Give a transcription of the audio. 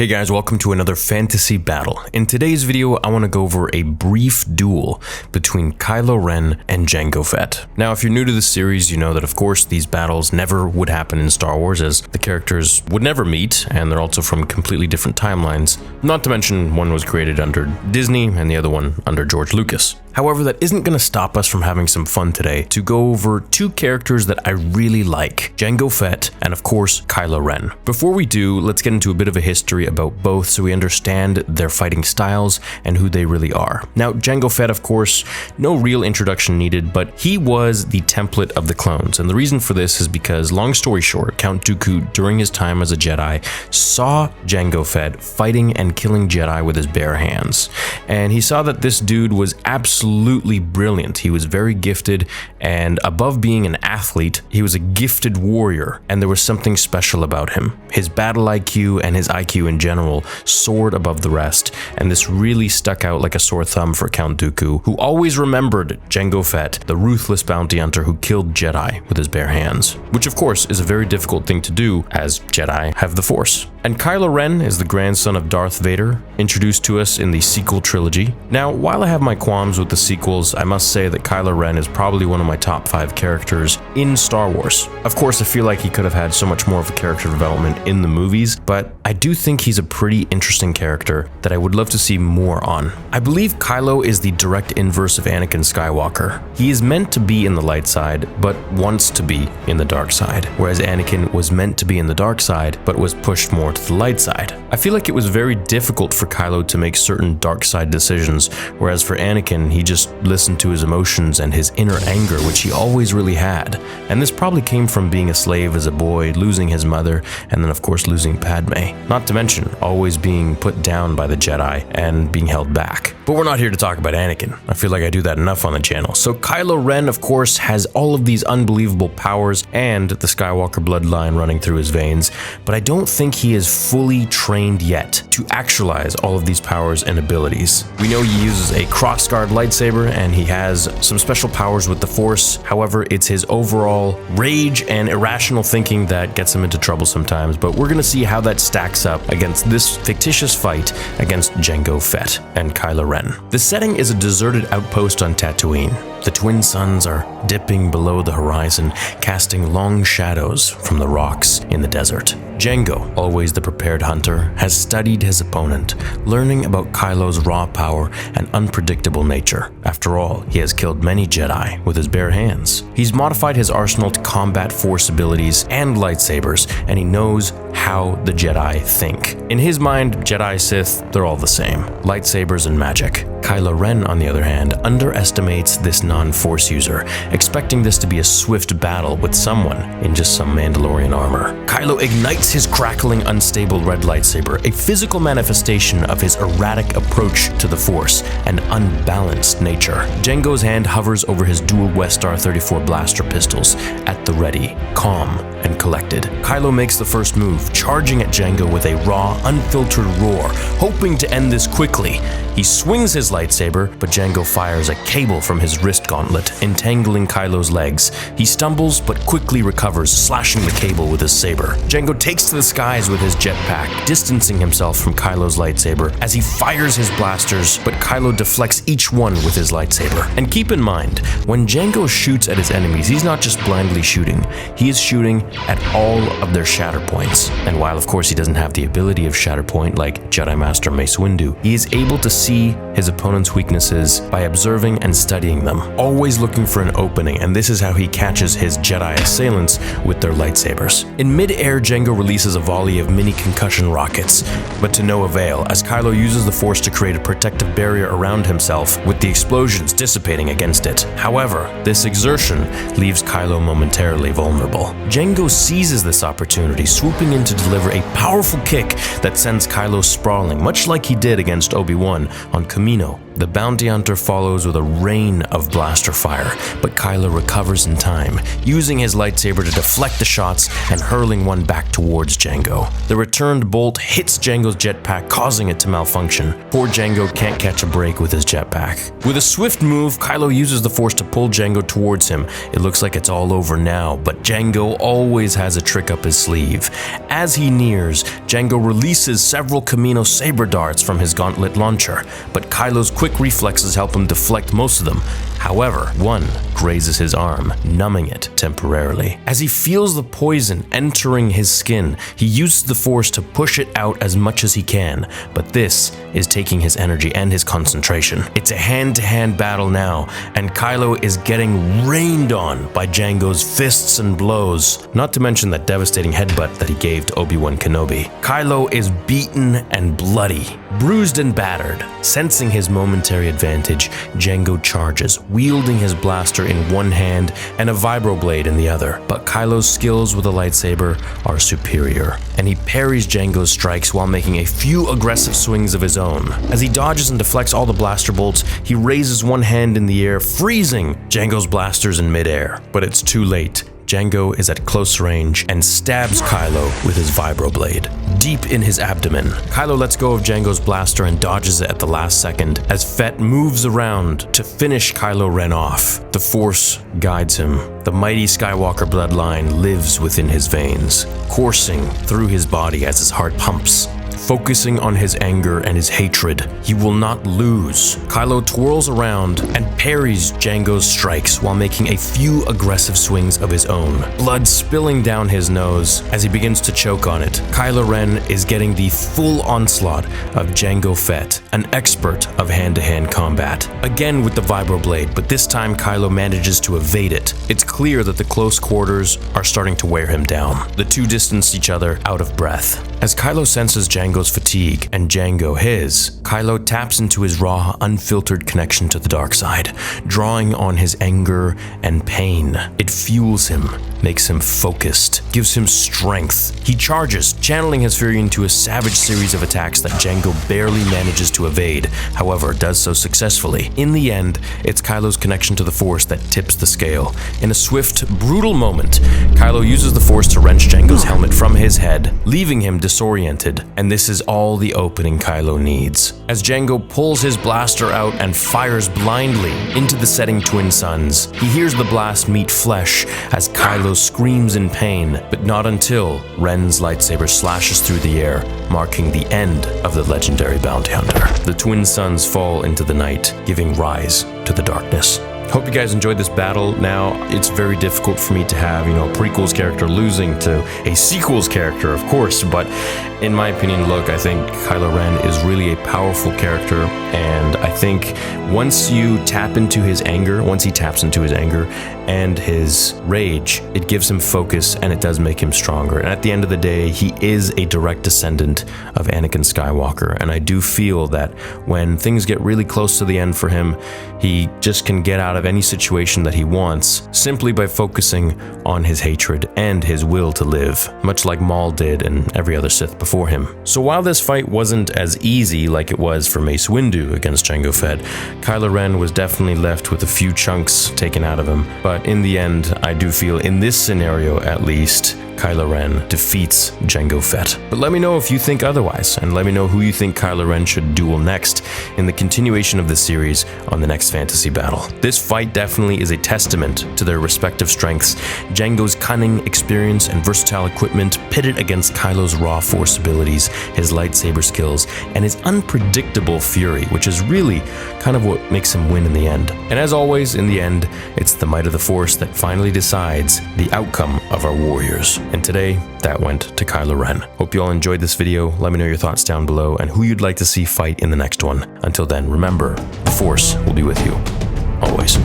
Hey guys, welcome to another fantasy battle. In today's video, I want to go over a brief duel between Kylo Ren and Jango Fett. Now, if you're new to the series, you know that of course these battles never would happen in Star Wars, as the characters would never meet, and they're also from completely different timelines. Not to mention one was created under Disney and the other one under George Lucas. However, that isn't going to stop us from having some fun today to go over two characters that I really like, Jango Fett and of course Kylo Ren. Before we do, let's get into a bit of a history about both so we understand their fighting styles and who they really are. Now, Jango Fett, of course, no real introduction needed, but he was the template of the clones, and the reason for this is because, long story short, Count Dooku, during his time as a Jedi, saw Jango Fett fighting and killing Jedi with his bare hands, and he saw that this dude was absolutely brilliant. He was very gifted, and above being an athlete, he was a gifted warrior, and there was something special about him. His battle IQ and his IQ in general soared above the rest, and this really stuck out like a sore thumb for Count Dooku, who always remembered Jango Fett, the ruthless bounty hunter who killed Jedi with his bare hands, which of course is a very difficult thing to do, as Jedi have the Force. And Kylo Ren is the grandson of Darth Vader, introduced to us in the sequel trilogy. Now, while I have my qualms with the sequels, I must say that Kylo Ren is probably one of my top 5 characters in Star Wars. Of course, I feel like he could have had so much more of a character development in the movies, but I do think he's a pretty interesting character that I would love to see more on. I believe Kylo is the direct inverse of Anakin Skywalker. He is meant to be in the light side, but wants to be in the dark side, whereas Anakin was meant to be in the dark side, but was pushed more to the light side. I feel like it was very difficult for Kylo to make certain dark side decisions, whereas for Anakin, he just listened to his emotions and his inner anger, which he always really had. And this probably came from being a slave as a boy, losing his mother, and then of course losing Padme. Not to mention always being put down by the Jedi and being held back. But we're not here to talk about Anakin. I feel like I do that enough on the channel. So Kylo Ren, of course, has all of these unbelievable powers and the Skywalker bloodline running through his veins, but I don't think he is fully trained yet to actualize all of these powers and abilities. We know he uses a cross-guard lightsaber and he has some special powers with the Force. However, it's his overall rage and irrational thinking that gets him into trouble sometimes, but we're gonna see how that stacks up against this fictitious fight against Jango Fett and Kylo Ren. The setting is a deserted outpost on Tatooine. The twin suns are dipping below the horizon, casting long shadows from the rocks in the desert. Jango, always the prepared hunter, has studied his opponent, learning about Kylo's raw power and unpredictable nature. After all, he has killed many Jedi with his bare hands. He's modified his arsenal to combat Force abilities and lightsabers, and he knows how the Jedi think. In his mind, Jedi, Sith, they're all the same. Lightsabers and magic. Kylo Ren, on the other hand, underestimates this non-Force user, expecting this to be a swift battle with someone in just some Mandalorian armor. Kylo ignites his crackling, unstable red lightsaber, a physical manifestation of his erratic approach to the Force and unbalanced nature. Jango's hand hovers over his dual Westar 34 blaster pistols, at the ready, calm and collected. Kylo makes the first move, charging at Jango with a raw, unfiltered roar, hoping to end this quickly. He swings his lightsaber, but Jango fires a cable from his wrist gauntlet, entangling Kylo's legs. He stumbles, but quickly recovers, slashing the cable with his saber. Jango takes to the skies with his jetpack, distancing himself from Kylo's lightsaber as he fires his blasters, but Kylo deflects each one with his lightsaber. And keep in mind, when Jango shoots at his enemies, he's not just blindly shooting. He is shooting at all of their shatter points. And while of course he doesn't have the ability of Shatterpoint like Jedi Master Mace Windu, he is able to see his opponent's weaknesses by observing and studying them, always looking for an opening, and this is how he catches his Jedi assailants with their lightsabers. In mid-air, Jango releases a volley of mini concussion rockets, but to no avail, as Kylo uses the Force to create a protective barrier around himself, with the explosions dissipating against it. However, this exertion leaves Kylo momentarily vulnerable. Jango seizes this opportunity, swooping in to deliver a powerful kick that sends Kylo sprawling, much like he did against Obi-Wan on Kamino. The bounty hunter follows with a rain of blaster fire, but Kylo recovers in time, using his lightsaber to deflect the shots and hurling one back towards Jango. The returned bolt hits Jango's jetpack, causing it to malfunction. Poor Jango can't catch a break with his jetpack. With a swift move, Kylo uses the Force to pull Jango towards him. It looks like it's all over now, but Jango always has a trick up his sleeve. As he nears, Jango releases several Camino saber darts from his gauntlet launcher, but Kylo's quick reflexes help him deflect most of them. However, one grazes his arm, numbing it temporarily. As he feels the poison entering his skin, he uses the Force to push it out as much as he can, but this is taking his energy and his concentration. It's a hand-to-hand battle now, and Kylo is getting rained on by Jango's fists and blows, not to mention that devastating headbutt that he gave to Obi-Wan Kenobi. Kylo is beaten and bloody, bruised and battered. Sensing his momentary advantage, Jango charges, wielding his blaster in one hand and a vibroblade in the other. But Kylo's skills with a lightsaber are superior, and he parries Jango's strikes while making a few aggressive swings of his own. As he dodges and deflects all the blaster bolts, he raises one hand in the air, freezing Jango's blasters in midair. But it's too late. Jango is at close range and stabs Kylo with his vibroblade, deep in his abdomen. Kylo lets go of Jango's blaster and dodges it at the last second as Fett moves around to finish Kylo Ren off. The Force guides him. The mighty Skywalker bloodline lives within his veins, coursing through his body as his heart pumps. Focusing on his anger and his hatred, he will not lose. Kylo twirls around and parries Jango's strikes while making a few aggressive swings of his own, blood spilling down his nose as he begins to choke on it. Kylo Ren is getting the full onslaught of Jango Fett, an expert of hand-to-hand combat, again with the vibroblade, but this time Kylo manages to evade it. It's clear that the close quarters are starting to wear him down. The two distance each other out of breath. As Kylo senses Jango's fatigue and Jango his, Kylo taps into his raw, unfiltered connection to the dark side, drawing on his anger and pain. It fuels him, makes him focused, gives him strength. He charges, channeling his fury into a savage series of attacks that Jango barely manages to evade, however, does so successfully. In the end, it's Kylo's connection to the Force that tips the scale. In a swift, brutal moment, Kylo uses the Force to wrench Jango's helmet from his head, leaving him disoriented, and this is all the opening Kylo needs. As Jango pulls his blaster out and fires blindly into the setting twin suns, he hears the blast meet flesh as Kylo screams in pain, but not until Ren's lightsaber slashes through the air, marking the end of the legendary bounty hunter. The twin suns fall into the night, giving rise to the darkness. Hope you guys enjoyed this battle. Now, it's very difficult for me to have, a prequels character losing to a sequels character, of course, but in my opinion, look, I think Kylo Ren is really a powerful character, and I think once you tap into his anger, once he taps into his anger and his rage, it gives him focus and it does make him stronger. And at the end of the day, he is a direct descendant of Anakin Skywalker, and I do feel that when things get really close to the end for him, he just can get out of any situation that he wants simply by focusing on his hatred and his will to live, much like Maul did and every other Sith before him. So while this fight wasn't as easy like it was for Mace Windu against Jango Fett, Kylo Ren was definitely left with a few chunks taken out of him. But in the end, I do feel in this scenario at least, Kylo Ren defeats Jango Fett. But let me know if you think otherwise, and let me know who you think Kylo Ren should duel next in the continuation of the series on the next fantasy battle. This fight definitely is a testament to their respective strengths. Jango's cunning, experience, and versatile equipment pitted against Kylo's raw Force abilities, his lightsaber skills, and his unpredictable fury, which is really kind of what makes him win in the end. And as always, in the end, it's the might of the Force that finally decides the outcome of our warriors. And today, that went to Kylo Ren. Hope you all enjoyed this video. Let me know your thoughts down below and who you'd like to see fight in the next one. Until then, remember, the Force will be with you, always.